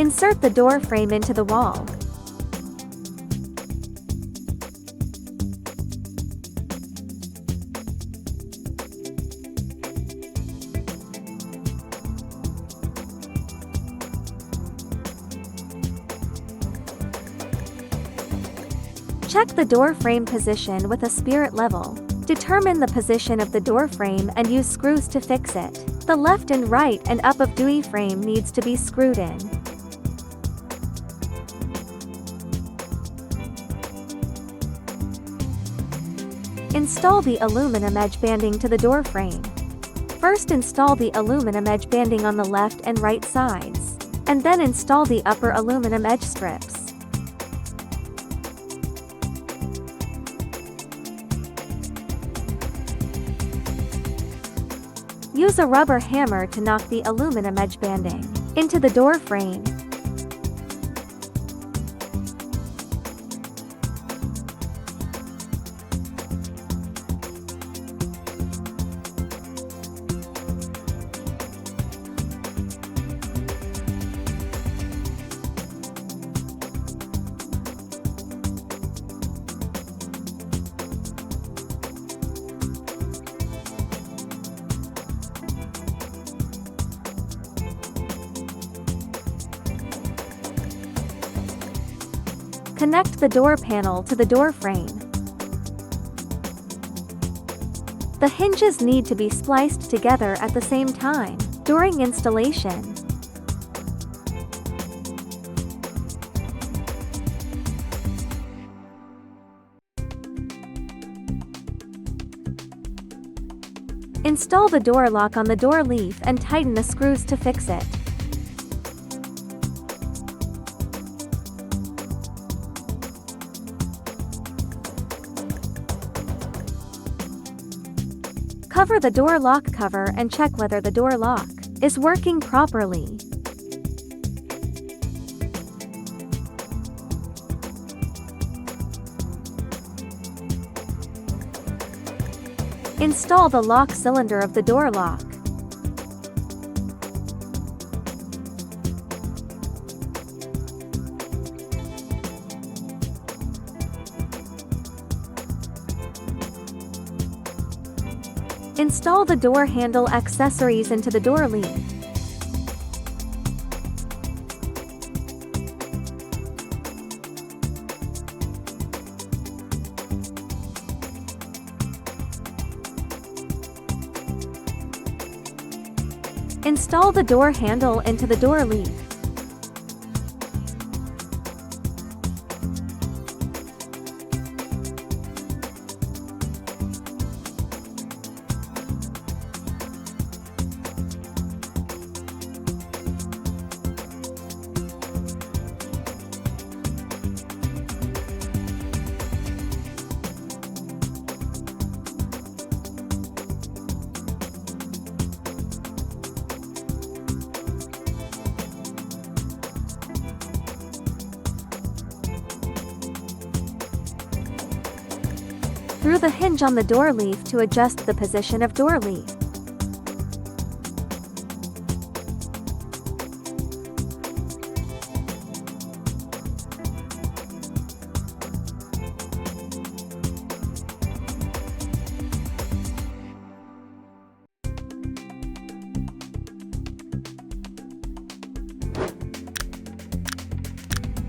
Insert the door frame into the wall. Check the door frame position with a spirit level. Determine the position of the door frame and use screws to fix it. The left and right and up of dual frame needs to be screwed in. Install the aluminum edge banding to the door frame. First install the aluminum edge banding on the left and right sides, and then install the upper aluminum edge strips. Use a rubber hammer to knock the aluminum edge banding into the door frame. Connect the door panel to the door frame. The hinges need to be spliced together at the same time during installation. Install the door lock on the door leaf and tighten the screws to fix it. Cover the door lock cover and check whether the door lock is working properly. Install the lock cylinder of the door lock. Install the door handle accessories into the door leaf. Install the door handle into the door leaf. Through the hinge on the door leaf to adjust the position of door leaf.